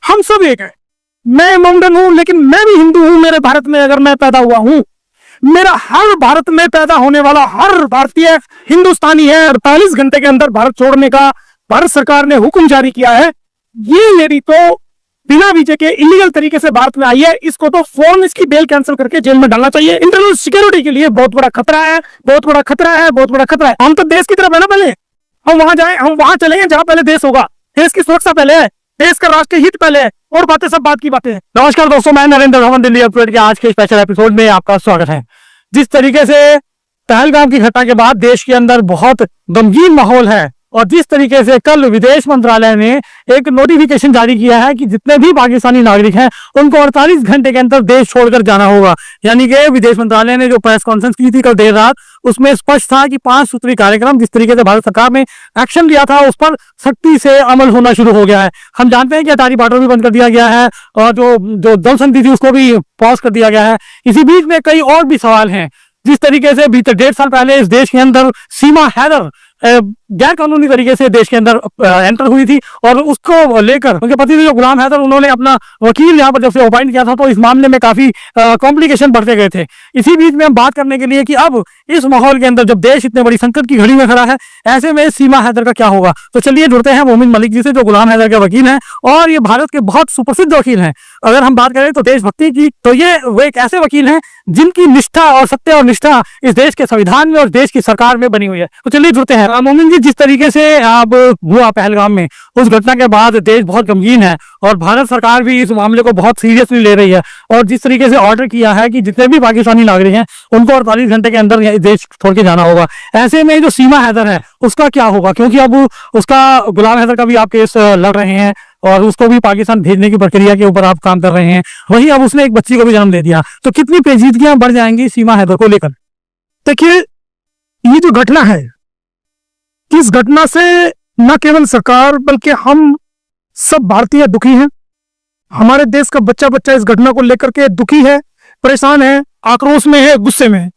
हम सब एक है। मैं मोमडन हूं लेकिन मैं भी हिंदू हूं। मेरे भारत में अगर मैं पैदा हुआ हूं, मेरा हर भारत में पैदा होने वाला हर भारतीय हिंदुस्तानी है। 48 घंटे के अंदर भारत छोड़ने का भारत सरकार ने हुक्म जारी किया है। ये लेडी तो बिना वीजे के इलीगल तरीके से भारत में आई है, इसको तो फौरन इसकी बेल कैंसिल करके जेल में डालना चाहिए। इंटरनल सिक्योरिटी के लिए बहुत बड़ा खतरा है, बहुत बड़ा खतरा है, बहुत बड़ा खतरा है। हम तो देश की तरफ है ना, पहले हम वहां जाए, हम वहां चलेंगे जहां पहले देश होगा। देश की सुरक्षा पहले है, देश का राष्ट्रीय हित पहले है, और बातें सब बात की बातें हैं। नमस्कार दोस्तों, मैं नरेंद्र भवन दिल्ली अपडेट के आज के स्पेशल एपिसोड में आपका स्वागत है। जिस तरीके से पहलगाम की घटना के बाद देश के अंदर बहुत गमगीन माहौल है, और जिस तरीके से कल विदेश मंत्रालय ने एक नोटिफिकेशन जारी किया है कि जितने भी पाकिस्तानी नागरिक हैं उनको 48 घंटे के अंदर देश छोड़कर जाना होगा। यानी कि विदेश मंत्रालय ने जो प्रेस कॉन्फ्रेंस की थी कल देर रात, उसमें स्पष्ट था कि 5 सूत्री कार्यक्रम जिस तरीके से भारत सरकार ने एक्शन लिया था उस पर सख्ती से अमल होना शुरू हो गया है। हम जानते हैं कि अटारी बॉर्डर भी बंद कर दिया गया है, और जो जल संधि थी उसको भी पॉज कर दिया गया है। इसी बीच में कई और भी सवाल हैं। जिस तरीके से बीते 1.5 साल पहले इस देश के अंदर सीमा हैदर गैर कानूनी तरीके से देश के अंदर एंटर हुई थी, और उसको लेकर उनके पति जो गुलाम हैदर, उन्होंने अपना वकील यहाँ पर जब से अपॉइंट किया था, तो इस मामले में काफी कॉम्प्लिकेशन बढ़ते गए थे। इसी बीच में हम बात करने के लिए कि अब इस माहौल के अंदर जब देश इतने बड़ी संकट की घड़ी में खड़ा है, ऐसे में सीमा हैदर का क्या होगा। तो चलिए जुड़ते हैं मोमिन मलिक जी से, जो गुलाम हैदर के वकील हैं और ये भारत के बहुत सुप्रसिद्ध वकील हैं। अगर हम बात करें तो देशभक्ति की, तो ये वो एक ऐसे वकील हैं जिनकी निष्ठा और सत्य और निष्ठा इस देश के संविधान में और देश की सरकार में बनी हुई है। तो चलिए जुड़ते हैं। मोमिन जी, जिस तरीके से आप हुआ पहलगाम में, उस घटना के बाद देश बहुत गमगीन है, और भारत सरकार भी इस मामले को बहुत सीरियसली ले रही है, और जिस तरीके से ऑर्डर किया है कि जितने भी पाकिस्तानी नागरिक हैं उनको 48 घंटे के अंदर देश छोड़ के जाना होगा। ऐसे में जो सीमा हैदर है उसका क्या होगा, क्योंकि अब उसका गुलाम हैदर का भी आप केस लड़ रहे हैं, और उसको भी पाकिस्तान भेजने की प्रक्रिया के ऊपर आप काम कर रहे हैं। वहीं अब उसने एक बच्ची को भी जन्म दे दिया, तो कितनी पेचीदगियां बढ़ जाएंगी सीमा हैदर को लेकर। देखिए, ये जो घटना है, इस घटना से न केवल सरकार बल्कि हम सब भारतीय दुखी हैं। हमारे देश का बच्चा बच्चा इस घटना को लेकर के दुखी है, परेशान है, आक्रोश में है, गुस्से में है,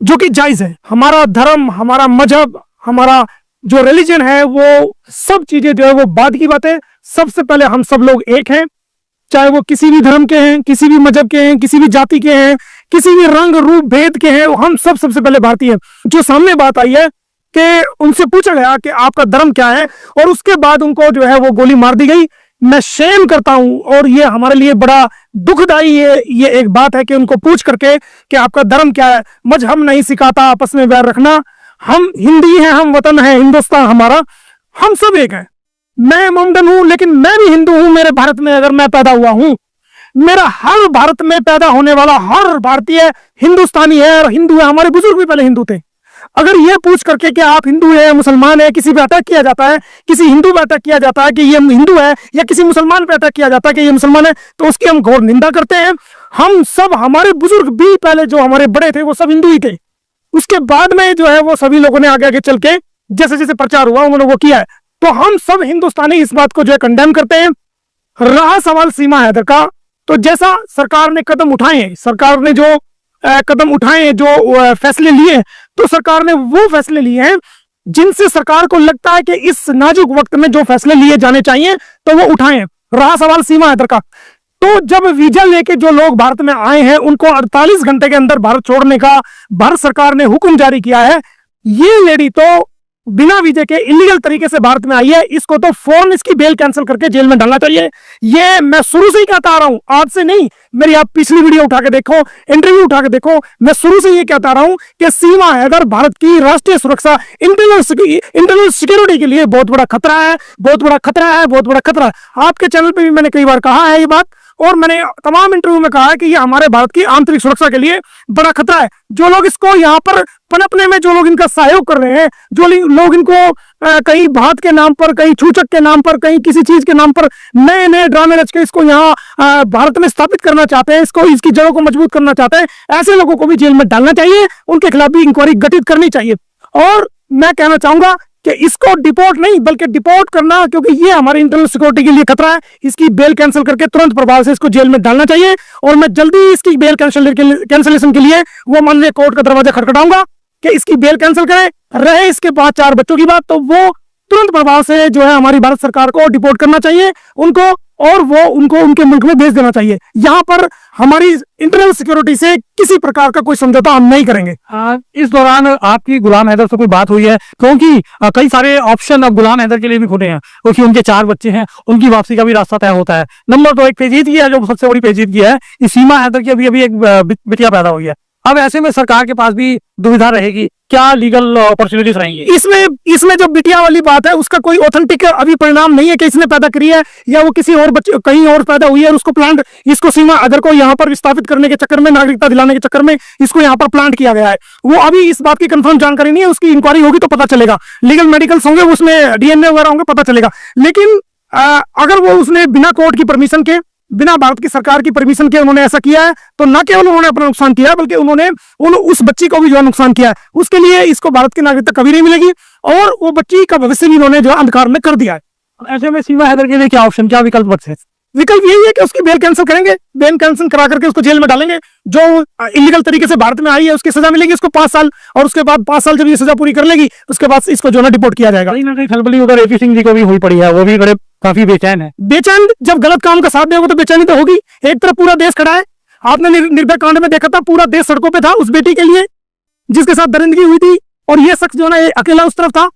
जो कि जायज है। हमारा धर्म, हमारा मजहब, हमारा जो रिलीजन है, वो सब चीजें जो है वो बाद की बात है। सबसे पहले हम सब लोग एक हैं, चाहे वो किसी भी धर्म के हैं, किसी भी मजहब के हैं, किसी भी जाति के हैं, किसी भी रंग रूप भेद के हैं, हम सब सबसे पहले भारतीय हैं। जो सामने बात आई है कि उनसे पूछा गया कि आपका धर्म क्या है, और उसके बाद उनको जो है वो गोली मार दी गई। मैं शेम करता हूं, और ये हमारे लिए बड़ा दुखदाई ये एक बात है कि उनको पूछ करके कि आपका धर्म क्या है। मजहब नहीं सिखाता आपस में बैर रखना। हम हिंदी हैं, हम वतन है हिंदुस्तान हमारा, हम सब एक है। मैं मोमडन हूं लेकिन मैं भी हिंदू हूं। मेरे भारत में अगर मैं पैदा हुआ हूं, मेरा हर भारत में पैदा होने वाला हर भारतीय हिंदुस्तानी है और हिंदू है। हमारे बुजुर्ग भी पहले हिंदू थे। अगर ये पूछ करके कि आप हिंदू है, मुसलमान है, किसी पे अटैक किया जाता है, किसी हिंदू पे अटैक किया जाता है कि ये हिंदू है, या किसी मुसलमान पे अटैक किया जाता है कि ये मुसलमान है, तो उसकी हम घोर निंदा करते हैं। हम सब, हमारे बुजुर्ग भी पहले जो हमारे बड़े थे वो सब हिंदू ही थे। उसके बाद में जो है वो सभी लोगों ने आगे आगे चल के जैसे जैसे प्रचार हुआ उन्होंने वो किया है। तो हम सब हिंदुस्तानी इस बात को जो है कंडेम करते हैं। रहा सवाल सीमा हैदर का, तो जैसा सरकार ने कदम उठाए हैं, सरकार ने जो कदम उठाए हैं, जो फैसले लिए, तो सरकार ने वो फैसले लिए हैं जिनसे सरकार को लगता है कि इस नाजुक वक्त में जो फैसले लिए जाने चाहिए तो वो उठाए हैं। रहा सवाल सीमा हैदर का, तो जब वीजा लेके जो लोग भारत में आए हैं उनको 48 घंटे के अंदर भारत छोड़ने का भारत सरकार ने हुक्म जारी किया है। ये लेडी तो बिना वीजे के इलीगल तरीके से भारत में आई है, इसको तो फौरन इसकी बेल कैंसिल करके जेल में डालना चाहिए। ये मैं शुरू से ही कहता आ रहा हूं, आज से नहीं। मेरी आप पिछली वीडियो उठा के देखो, इंटरव्यू उठा के देखो, मैं शुरू से ये कहता रहा हूं कि सीमा हैदर भारत की राष्ट्रीय सुरक्षा, इंटरनल सिक्योरिटी के लिए बहुत बड़ा खतरा है, बहुत बड़ा खतरा है, बहुत बड़ा खतरा है। आपके चैनल पर भी मैंने कई बार कहा है ये बात, और मैंने तमाम इंटरव्यू में कहा है कि ये हमारे भारत की आंतरिक सुरक्षा के लिए बड़ा खतरा है। जो लोग इसको यहाँ पर पनपने में, जो लोग इनका सहयोग कर रहे हैं, जो लोग इनको कहीं भात के नाम पर, कहीं छूचक के नाम पर, कहीं किसी चीज के नाम पर नए नए ड्रामे रच के इसको यहाँ भारत में स्थापित करना चाहते हैं, इसको, इसकी जड़ों को मजबूत करना चाहते हैं, ऐसे लोगों को भी जेल में डालना चाहिए। उनके खिलाफ भी इंक्वायरी गठित करनी चाहिए। और मैं कहना चाहूंगा कि इसको डिपोर्ट नहीं बल्कि डिपोर्ट करना, क्योंकि ये हमारी इंटरनल सिक्योरिटी के लिए खतरा है। इसकी बेल कैंसिल करके तुरंत प्रभाव से इसको जेल में डालना चाहिए, और मैं जल्दी इसकी बेल कैंसिलेशन के लिए वो माननीय कोर्ट का दरवाजा खटखटाऊंगा कि इसकी बेल कैंसिल करें। रहे इसके 5-4 बच्चों की बात, तो वो तुरंत प्रभाव से जो है हमारी भारत सरकार को डिपोर्ट करना चाहिए, उनको और वो उनको उनके मुल्क में भेज देना चाहिए। यहाँ पर हमारी इंटरनल सिक्योरिटी से किसी प्रकार का कोई समझौता हम नहीं करेंगे। इस दौरान आपकी गुलाम हैदर से कोई बात हुई है? क्योंकि कई सारे ऑप्शन अब गुलाम हैदर के लिए भी खुले हैं, क्योंकि उनके 4 बच्चे हैं, उनकी वापसी का भी रास्ता तय होता है। नंबर 2 एक पेचीदगी है, जो सबसे बड़ी पेचीदगी है, इस सीमा हैदर की अभी एक बिटिया पैदा हुई है। अब ऐसे में सरकार के पास भी दुविधा रहेगी, क्या लीगल अपॉर्चुनिटीज रहेंगी? इसमें जो बिटिया वाली बात है उसका कोई ऑथेंटिक अभी परिणाम नहीं है कि इसने पैदा करी है या वो किसी और बच्चे कहीं और पैदा हुई है और उसको प्लांट, इसको सीमा अदर को यहाँ पर विस्थापित करने के चक्कर में, नागरिकता दिलाने के चक्कर में इसको यहाँ पर प्लांट किया गया है। वो अभी इस बात की कंफर्म जानकारी नहीं है, उसकी इंक्वायरी होगी तो पता चलेगा, लीगल मेडिकल्स होंगे, उसमें डीएनए वगैरह होंगे, पता चलेगा। लेकिन अगर वो उसने बिना कोर्ट की परमिशन के, बिना भारत की सरकार की परमिशन के उन्होंने ऐसा किया है, तो न केवल उन्होंने अपना नुकसान किया बल्कि उन्होंने उस बच्ची को भी जो नुकसान किया है, उसके लिए इसको भारत की नागरिकता कभी नहीं मिलेगी और वो बच्ची का भविष्य भी उन्होंने जो अंधकार में कर दिया है। ऐसे में सीमा हैदर के लिए क्या ऑप्शन, क्या विकल्प बचे? विकल्प यही है कि उसकी बेल कैंसिल करेंगे, बेल कैंसिल करा करके उसको जेल में डालेंगे। जो इलीगल तरीके से भारत में आई है उसकी सजा मिलेगी उसको 5 साल, और उसके बाद 5 साल जब ये सजा पूरी कर लेगी उसके बाद इसको जो है डिपोर्ट किया जाएगा। कहीं ना कहीं खलबली उधर AP सिंह जी को भी हुई पड़ी है, वो भी बड़े काफी बेचैन है। बेचैन जब गलत काम का साथ देगा तो बेचैनी तो होगी। एक तरफ पूरा देश खड़ा है, आपने निर्भया कांड में देखा था, पूरा देश सड़कों पे था उस बेटी के लिए जिसके साथ दरिंदगी हुई थी, और ये शख्स जो है ना अकेला उस तरफ था।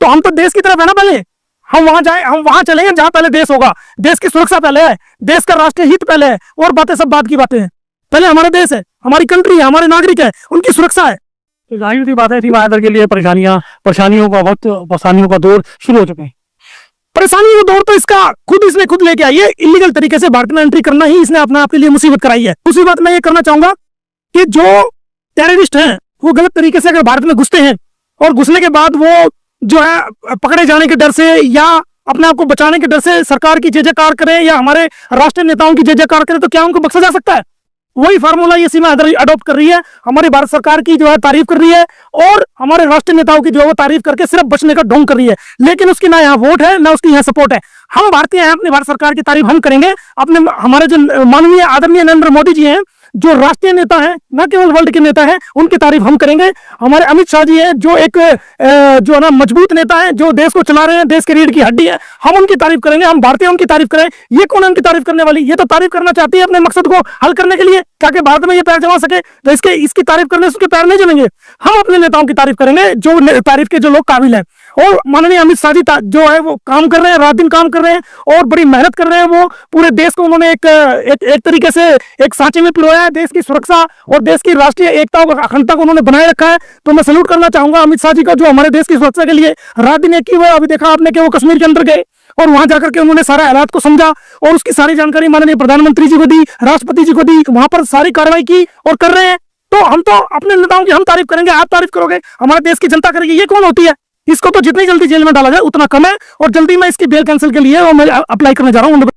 तो हम तो देश की तरफ है ना, पहले हम वहां चलेंगे जहां पहले देश होगा। देश की सुरक्षा पहले है, देश का राष्ट्रीय हित पहले है, और बातें सब बात की बातें हैं। पहले हमारा देश है, हमारी कंट्री है, हमारे नागरिक है, उनकी सुरक्षा है। तो जाहिर सी बात है सीमा हैदर के लिए परेशानियों का वक्त, परेशानियों का दौर शुरू हो चुके हैं। परेशानी का दौर तो इसने खुद लेके आई है। इलीगल तरीके से भारत में एंट्री करना ही इसने अपने आप के लिए मुसीबत कराई है। दूसरी बात मैं ये करना चाहूंगा कि जो टेररिस्ट हैं वो गलत तरीके से अगर भारत में घुसते हैं और घुसने के बाद वो जो है पकड़े जाने के डर से या अपने आप को बचाने के डर से सरकार की जय जयकार करें या हमारे राष्ट्रीय नेताओं की जय जयकार करें, तो क्या उनको बख्शा जा सकता है? वही फार्मूला ये सीमा हैदर अडॉप्ट कर रही है, हमारी भारत सरकार की जो है तारीफ कर रही है और हमारे राष्ट्रीय नेताओं की जो है वो तारीफ करके सिर्फ बचने का ढोंग कर रही है। लेकिन उसकी ना यहाँ वोट है ना उसकी यहाँ सपोर्ट है। हम भारतीय हैं, अपनी भारत सरकार की तारीफ हम करेंगे। अपने हमारे जो माननीय आदरणीय नरेंद्र मोदी जी हैं, जो राष्ट्रीय नेता हैं, न केवल वर्ल्ड के नेता हैं, उनकी तारीफ हम करेंगे। हमारे अमित शाह जी हैं, जो एक जो है ना मजबूत नेता है, जो देश को चला रहे हैं, देश की रीढ़ की हड्डी है, हम उनकी तारीफ करेंगे। हम भारतीय उनकी तारीफ करें। ये कौन है उनकी तारीफ करने वाली? ये तो तारीफ करना चाहती है अपने मकसद को हल करने के लिए, ताकि भारत में ये पैर जमा सके। तो इसकी तारीफ करने से उसके पैर नहीं जमेंगे। हम अपने नेताओं की तारीफ करेंगे, जो तारीफ के जो लोग काबिल हैं। और माननीय अमित शाह जी जो है वो काम कर रहे हैं, रात दिन काम कर रहे हैं और बड़ी मेहनत कर रहे हैं। वो पूरे देश को उन्होंने एक तरीके से एक सांचे में पिरोया है। देश की सुरक्षा और देश की राष्ट्रीय एकता और अखंडता को उन्होंने बनाए रखा है। तो मैं सैल्यूट करना चाहूंगा अमित शाह जी का, जो हमारे देश की सुरक्षा के लिए रात दिन एक ही हुआ। अभी देखा आपने कि वो कश्मीर के अंदर गए और वहां जाकर के उन्होंने सारा हालात को समझा और उसकी सारी जानकारी माननीय प्रधानमंत्री जी को दी, राष्ट्रपति जी को दी, वहां पर सारी कार्रवाई की और कर रहे हैं। तो हम तो अपने नेताओं की हम तारीफ करेंगे, आप तारीफ करोगे, हमारे देश की जनता करेगी। ये कौन होती है? इसको तो जितनी जल्दी जेल में डाला जाए उतना कम है। और जल्दी मैं इसकी बेल कैंसिल के लिए मैं अप्लाई करने जा रहा हूँ।